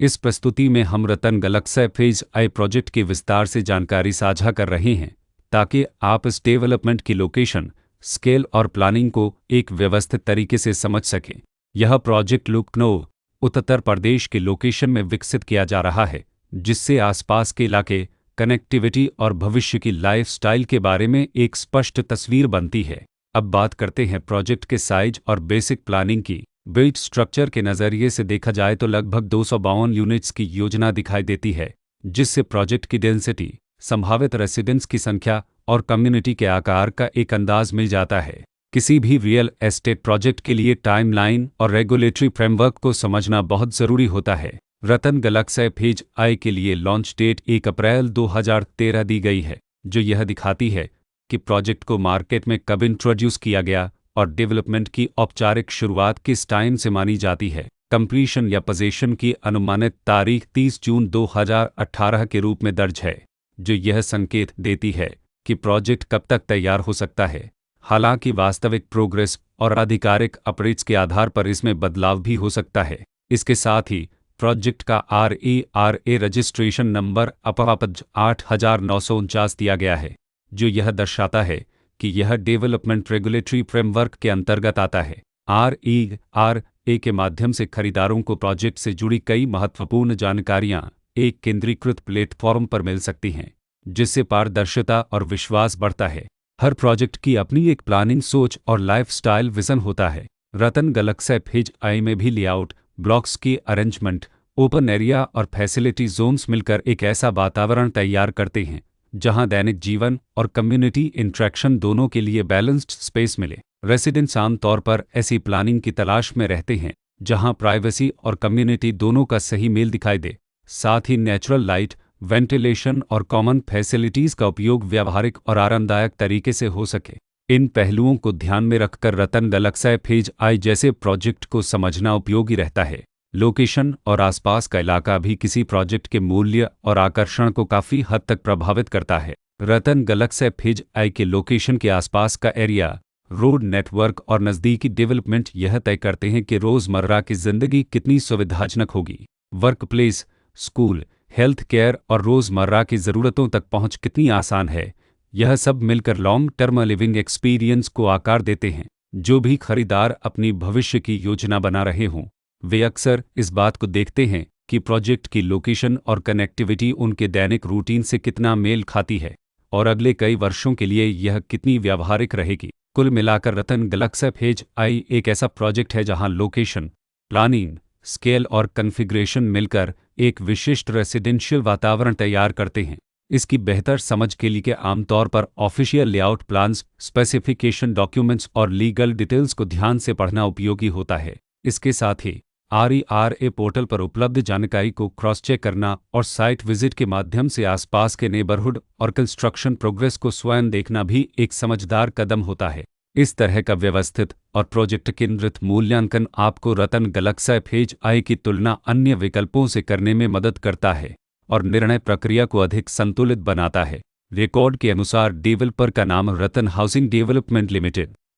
इस प्रस्तुति में हम रतन गलक्सै फेज आई प्रोजेक्ट के विस्तार से जानकारी साझा कर रहे हैं ताकि आप इस डेवलपमेंट की लोकेशन, स्केल और प्लानिंग को एक व्यवस्थित तरीके से समझ सकें। यह प्रोजेक्ट लखनऊ, उत्तर प्रदेश के लोकेशन में विकसित किया जा रहा है, जिससे आसपास के इलाके, कनेक्टिविटी और भविष्य की लाइफस्टाइल के बारे में एक स्पष्ट तस्वीर बनती है। अब बात करते हैं प्रोजेक्ट के साइज और बेसिक प्लानिंग की। बिल्ड स्ट्रक्चर के नज़रिए से देखा जाए तो लगभग 252 यूनिट्स की योजना दिखाई देती है, जिससे प्रोजेक्ट की डेंसिटी, संभावित रेसिडेंट्स की संख्या और कम्युनिटी के आकार का एक अंदाज मिल जाता है। किसी भी रियल एस्टेट प्रोजेक्ट के लिए टाइमलाइन और रेगुलेटरी फ्रेमवर्क को समझना बहुत ज़रूरी होता है। रतन गलक्सै फेज आई के लिए लॉन्च डेट 1 अप्रैल 2013 दी गई है, जो यह दिखाती है कि प्रोजेक्ट को मार्केट में कब इंट्रोड्यूस किया गया और डेवलपमेंट की औपचारिक शुरुआत किस टाइम से मानी जाती है। कंप्लीशन या पोजीशन की अनुमानित तारीख 30 जून 2018 के रूप में दर्ज है, जो यह संकेत देती है कि प्रोजेक्ट कब तक तैयार हो सकता है। हालांकि वास्तविक प्रोग्रेस और आधिकारिक अपडेट्स के आधार पर इसमें बदलाव भी हो सकता है। इसके साथ ही प्रोजेक्ट का RERA रजिस्ट्रेशन नंबर अपवापज 8949 दिया गया है, जो यह दर्शाता है कि यह डेवलपमेंट रेगुलेटरी फ्रेमवर्क के अंतर्गत आता है। RERA के माध्यम से खरीदारों को प्रोजेक्ट से जुड़ी कई महत्वपूर्ण जानकारियां एक केंद्रीकृत प्लेटफॉर्म पर मिल सकती हैं, जिससे पारदर्शिता और विश्वास बढ़ता है। हर प्रोजेक्ट की अपनी एक प्लानिंग सोच और लाइफस्टाइल विजन होता है। रतन गलक्सै फेज आई में भी लेआउट, ब्लॉक्स की अरेंजमेंट, ओपन एरिया और फैसिलिटी जोन्स मिलकर एक ऐसा वातावरण तैयार करते हैं जहां दैनिक जीवन और कम्युनिटी इंटरेक्शन दोनों के लिए बैलेंस्ड स्पेस मिले। रेसिडेंट्स आमतौर पर ऐसी प्लानिंग की तलाश में रहते हैं जहां प्राइवेसी और कम्युनिटी दोनों का सही मेल दिखाई दे। साथ ही नेचुरल लाइट, वेंटिलेशन और कॉमन फैसिलिटीज़ का उपयोग व्यावहारिक और आरामदायक तरीके से हो सके। इन पहलुओं को ध्यान में रखकर रतन गलक्सै फेज आई जैसे प्रोजेक्ट को समझना उपयोगी रहता है। लोकेशन और आसपास का इलाका भी किसी प्रोजेक्ट के मूल्य और आकर्षण को काफ़ी हद तक प्रभावित करता है। रतन गलक्सै फेज आई के लोकेशन के आसपास का एरिया, रोड नेटवर्क और नज़दीकी डेवलपमेंट यह तय करते हैं कि रोज़मर्रा की ज़िंदगी कितनी सुविधाजनक होगी। Work place, school, health care और रोज़मर्रा की ज़रूरतों तक पहुँच कितनी आसान है। यह सब मिलकर लॉन्ग टर्म लिविंग एक्सपीरियंस को आकार देते हैं। जो भी खरीदार अपनी भविष्य की योजना बना रहे हों, वे अक्सर इस बात को देखते हैं कि प्रोजेक्ट की लोकेशन और कनेक्टिविटी उनके दैनिक रूटीन से कितना मेल खाती है और अगले कई वर्षों के लिए यह कितनी व्यावहारिक रहेगी। कुल मिलाकर रतन गलक्सै फेज आई एक ऐसा प्रोजेक्ट है जहां लोकेशन, प्लानिंग, स्केल और कॉन्फ़िगरेशन मिलकर एक विशिष्ट रेसिडेंशियल वातावरण तैयार करते हैं। इसकी बेहतर समझ के लिए आमतौर पर official layout plans, specification documents और लीगल डिटेल्स को ध्यान से पढ़ना उपयोगी होता है। इसके साथ ही RERA पोर्टल पर उपलब्ध जानकारी को क्रॉस चेक करना और साइट विजिट के माध्यम से आसपास के नेबरहुड और कंस्ट्रक्शन प्रोग्रेस को स्वयं देखना भी एक समझदार कदम होता है। इस तरह का व्यवस्थित और प्रोजेक्ट केंद्रित मूल्यांकन आपको रतन गलक्सै फेज आई की तुलना अन्य विकल्पों से करने में मदद करता है और निर्णय प्रक्रिया को अधिक संतुलित बनाता है। रिकॉर्ड के अनुसार डेवलपर का नाम रतन हाउसिंग डेवलपमेंट लिमिटेड